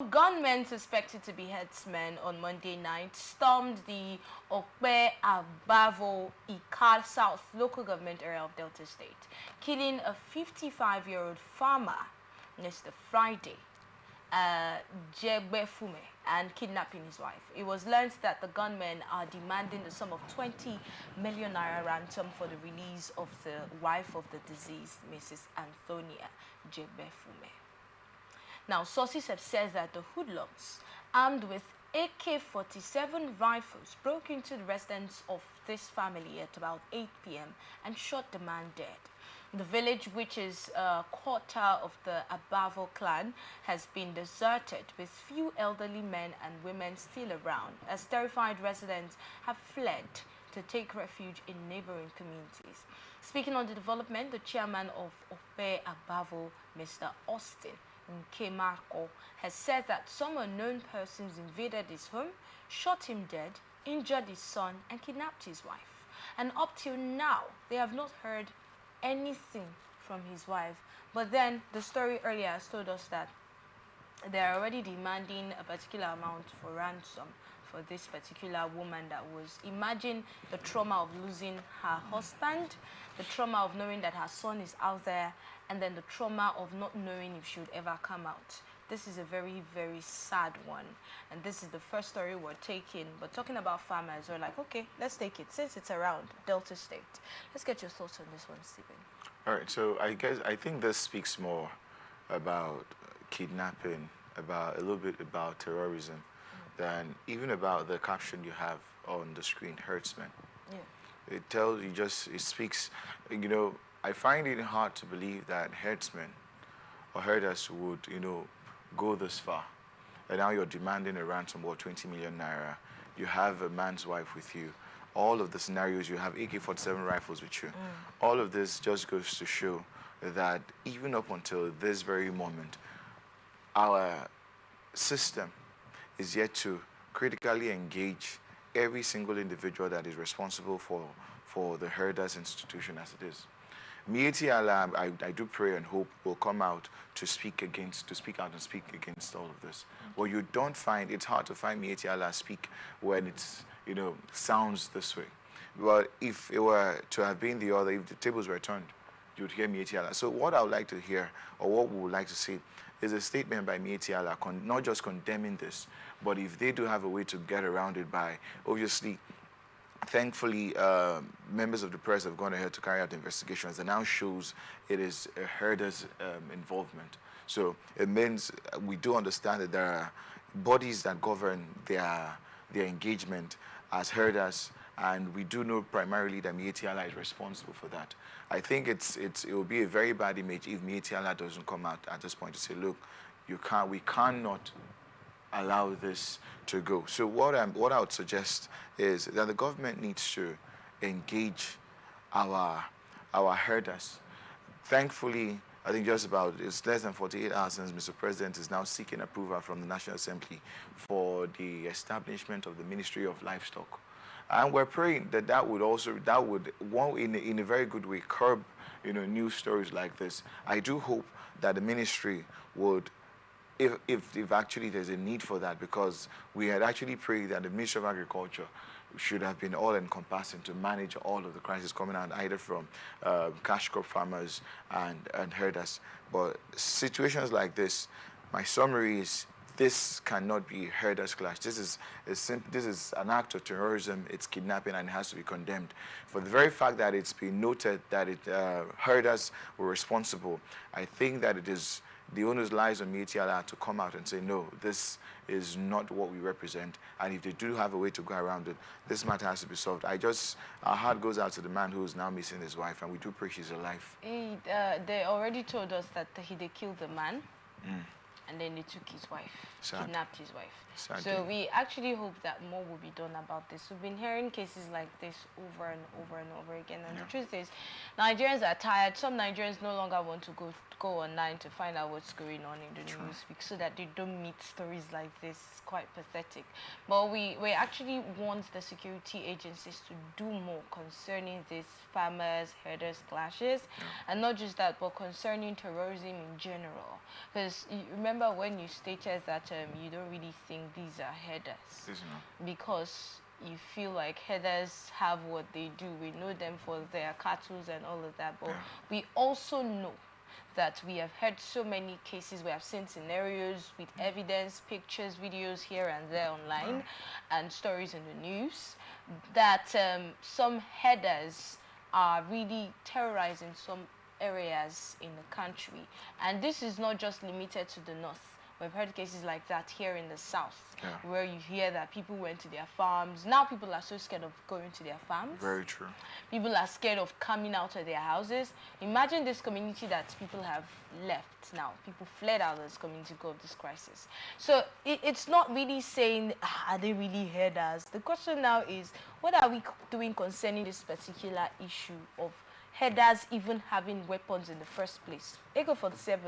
Gunmen suspected to be herdsmen on Monday night stormed the Okpe-Abavo Ikar South local government area of Delta State, killing a 55-year-old farmer yesterday Friday, Jegbefume, and kidnapping his wife. It was learned that the gunmen are demanding the sum of 20 million naira ransom for the release of the wife of the deceased, Mrs. Antonia Jegbefume. Now, sources have said that the hoodlums, armed with AK-47 rifles, broke into the residence of this family at about 8 p.m. and shot the man dead. The village, which is a quarter of the Abavo clan, has been deserted with few elderly men and women still around, as terrified residents have fled to take refuge in neighboring communities. Speaking on the development, the chairman of Okpe-Abavo, Mr. Austin Nkemako, has said that some unknown persons invaded his home, shot him dead, injured his son, and kidnapped his wife. And up till now, they have not heard anything from his wife. But then the story earlier has told us that they are already demanding a particular amount for ransom for this particular woman that was, imagine the trauma of losing her husband, the trauma of knowing that her son is out there, and then the trauma of not knowing if she would ever come out. This is a very, very sad one. And this is the first story we're taking. But talking about farmers, we're like, okay, let's take it. Since it's around Delta State, let's get your thoughts on this one, Stephen. All right, so I think this speaks more about kidnapping, about a little bit about terrorism, than even about the caption you have on the screen, Herdsmen. Yeah. It tells you it speaks, you know, I find it hard to believe that herdsmen or herders would, go this far. And now you're demanding a ransom of 20 million naira. You have a man's wife with you. All of the scenarios, you have AK-47 rifles with you. All of this just goes to show that even up until this very moment, our system is yet to critically engage every single individual that is responsible for the herders institution as it is. Mieti Allah, I do pray and hope will come out to speak out and speak against all of this. What you don't find, it's hard to find Mieti Allah speak when it's, sounds this way. But if it were to have been the other, if the tables were turned, you would hear Mieti Allah. So what I would like to hear, or what we would like to see, is a statement by Mieti Allah, not just condemning this, but if they do have a way to get around it by, obviously, thankfully, members of the press have gone ahead to carry out investigations, and now shows it is a herder's involvement. So it means we do understand that there are bodies that govern their engagement as herders, and we do know primarily that Mieti Allah is responsible for that. I think it will be a very bad image if Mieti Allah doesn't come out at this point to say, look, we cannot allow this to go. So what I would suggest is that the government needs to engage our herders. Thankfully, I think it's less than 48 hours since Mr. President is now seeking approval from the National Assembly for the establishment of the Ministry of Livestock. And we're praying that would in a very good way curb, news stories like this. I do hope that the ministry would, if actually there's a need for that, because we had actually prayed that the Ministry of Agriculture should have been all-encompassing to manage all of the crises coming out either from cash crop farmers and herders. But situations like this, my summary is, this cannot be herders clash. This is an act of terrorism. It's kidnapping, and it has to be condemned. For the very fact that it's been noted that herders were responsible, I think that it is the onus lies on Mieti Allah to come out and say, no, this is not what we represent. And if they do have a way to go around it, this matter has to be solved. Our heart goes out to the man who is now missing his wife, and we do pray she's alive. They already told us that they killed the man. And then they took his wife, kidnapped his wife. Sad so we actually hope that more will be done about this. We've been hearing cases like this over and over and over again. And the truth is, Nigerians are tired. Some Nigerians no longer want to go go online to find out what's going on in the news so that they don't meet stories like this. It's quite pathetic. But we actually want the security agencies to do more concerning these farmers, herders clashes, and not just that, but concerning terrorism in general. Because you remember when you stated that you don't really think these are herders, because you feel like herders have what they do. We know them for their cattle and all of that, but we also know that we have heard so many cases, we have seen scenarios with evidence, pictures, videos here and there online, and stories in the news, that some herders are really terrorizing some areas in the country. And this is not just limited to the north. We've heard cases like that here in the south, where you hear that people went to their farms. Now people are so scared of going to their farms. Very true. People are scared of coming out of their houses. Imagine this community that people have left now. People fled out of this community because of this crisis. So it's not really saying, are they really herders? The question now is, what are we doing concerning this particular issue of herders even having weapons in the first place? AK-47,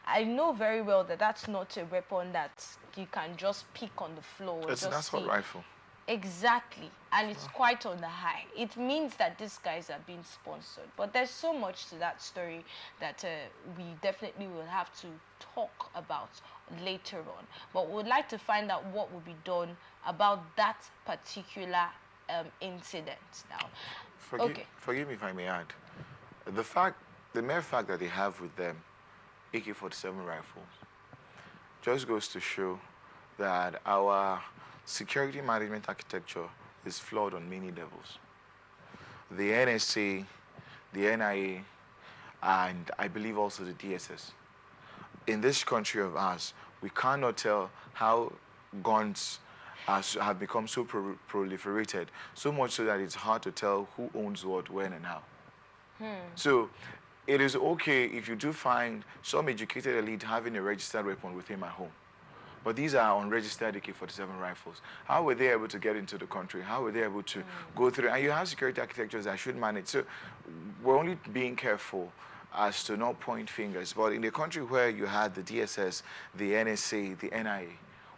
I know very well that that's not a weapon that you can just pick on the floor. It's an assault rifle. Exactly, and it's quite on the high. It means that these guys are being sponsored. But there's so much to that story that we definitely will have to talk about later on. But we would like to find out what will be done about that particular incident now. Forgive me if I may add. The mere fact that they have with them AK-47 rifles just goes to show that our security management architecture is flawed on many levels. The NSA, the NIA, and I believe also the DSS. In this country of ours, we cannot tell how guns have become so proliferated, so much so that it's hard to tell who owns what, when, and how. So it is okay if you do find some educated elite having a registered weapon with him at home. But these are unregistered AK-47 rifles. How were they able to get into the country? How were they able to go through? And you have security architectures that should manage. So we're only being careful as to not point fingers. But in a country where you had the DSS, the NSA, the NIA,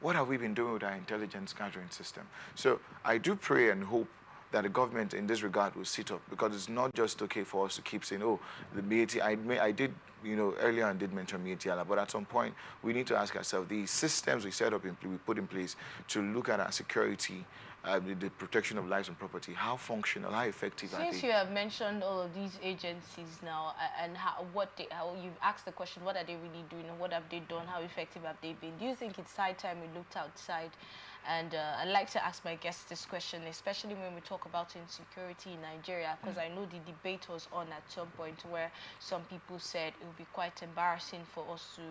what have we been doing with our intelligence gathering system? So I do pray and hope that the government in this regard will sit up, because it's not just okay for us to keep saying, oh, the MIETI, I did, earlier on did mention MIETI, but at some point we need to ask ourselves, the systems we set up, we put in place to look at our security, the protection of lives and property, how functional, how effective are they? Since you have mentioned all of these agencies now, and how you've asked the question, what are they really doing, and what have they done, how effective have they been? Do you think it's high time we looked outside? And I'd like to ask my guests this question, especially when we talk about insecurity in Nigeria, because I know the debate was on at some point where some people said it would be quite embarrassing for us to,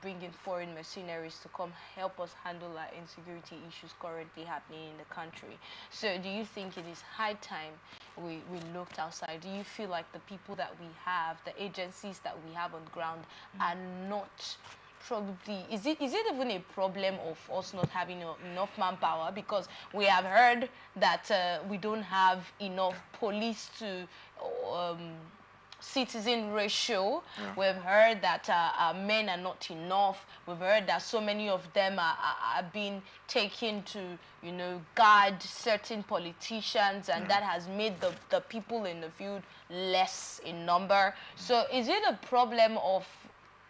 bring in foreign mercenaries to come help us handle our insecurity issues currently happening in the country. So do you think it is high time we looked outside? Do you feel like the people that we have, the agencies that we have on the ground are not probably, is it even a problem of us not having enough manpower? Because we have heard that we don't have enough police to citizen ratio. We've heard that men are not enough. We've heard that so many of them are being taken to, guard certain politicians, and that has made the people in the field less in number. So is it a problem of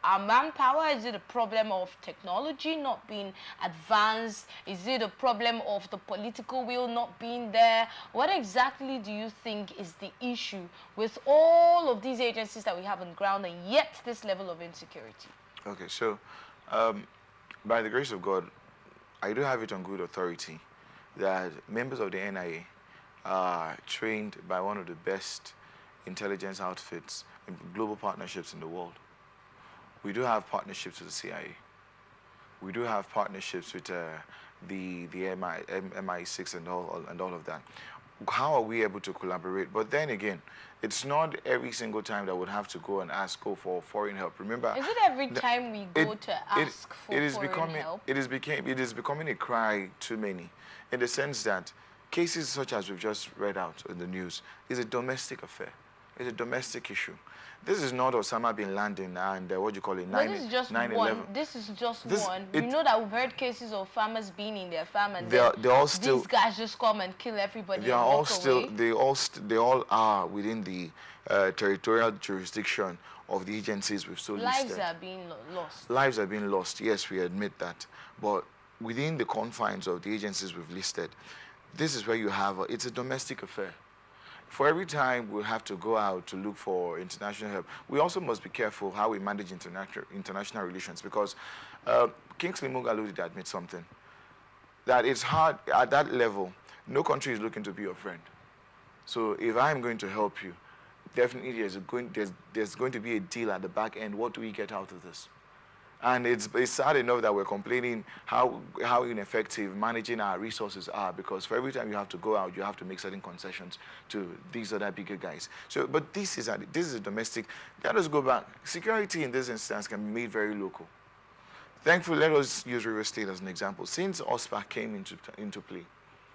our manpower? Is it a problem of technology not being advanced? Is it a problem of the political will not being there? What exactly do you think is the issue with all of these agencies that we have on the ground, and yet this level of insecurity? Okay, so by the grace of God, I do have it on good authority that members of the NIA are trained by one of the best intelligence outfits and global partnerships in the world. We do have partnerships with the CIA. We do have partnerships with the MI6 and all of that. How are we able to collaborate? But then again, it's not every single time that would have to go and go for foreign help. Remember, is it every time we go to ask for foreign help? It is becoming a cry too many, in the sense that cases such as we've just read out in the news is a domestic affair. It's a domestic issue. This is not Osama bin Laden and what do you call it? But this is just 9/11. one. This is just one. We know that we've heard cases of farmers being in their farm and they're all still, these guys just come and kill everybody. They and are all walk still. away. They all are within the territorial jurisdiction of the agencies we've so listed. Lives are being lost. Lives are being lost. Yes, we admit that. But within the confines of the agencies we've listed, this is where you have it's a domestic affair. For every time we have to go out to look for international help, we also must be careful how we manage international relations, because Kingsley Moghalu did admit something, that it's hard at that level. No country is looking to be your friend. So if I'm going to help you, definitely there's going to be a deal at the back end. What do we get out of this? And it's sad enough that we're complaining how ineffective managing our resources are, because for every time you have to go out, you have to make certain concessions to these other bigger guys. So, but this is a domestic. Let us go back. Security in this instance can be made very local. Thankfully, let us use River State as an example. Since OSPA came into play,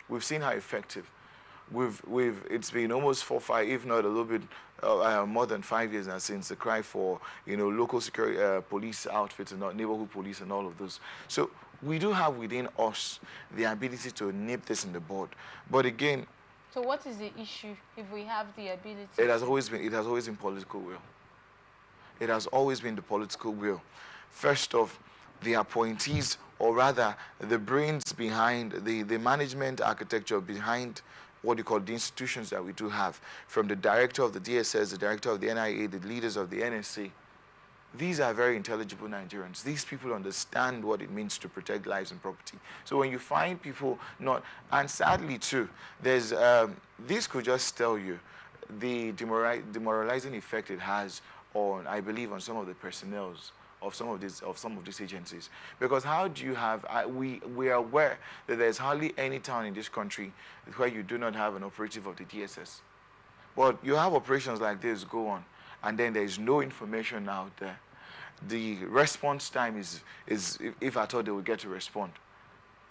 we've seen how effective. It's been almost 4, 5, if not a little bit more than 5 years now since the cry for local security police outfits and neighborhood police and all of those. So we do have within us the ability to nip this in the bud. But again, so what is the issue if we have the ability? It has always been political will. It has always been the political will. First off, the appointees, or rather the brains behind the management architecture behind what you call the institutions that we do have, from the director of the DSS, the director of the NIA, the leaders of the NSC. These are very intelligible Nigerians. These people understand what it means to protect lives and property. So when you find people not, and sadly too, there's, this could just tell you the demoralizing effect it has on, I believe, on some of the personnel of some of these agencies. Because how do you have, we are aware that there's hardly any town in this country where you do not have an operative of the DSS. But you have operations like this go on, and then there's no information out there. The response time is if at all they will get to respond.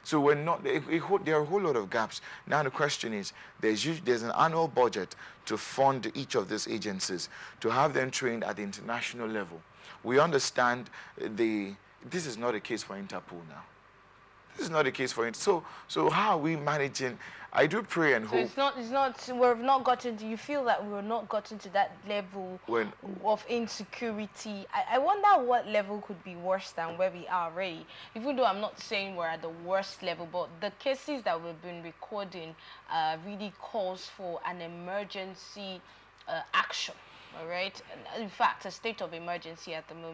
So we're not, there are a whole lot of gaps. Now the question is, there's an annual budget to fund each of these agencies, to have them trained at the international level. We understand this is not a case for Interpol now. This is not a case for Interpol. So how are we managing? I do pray and hope. We've not gotten to, you feel that we're not gotten to that level of insecurity. I wonder what level could be worse than where we are already. Even though I'm not saying we're at the worst level, but the cases that we've been recording really calls for an emergency action. All right. In fact, a state of emergency at the moment.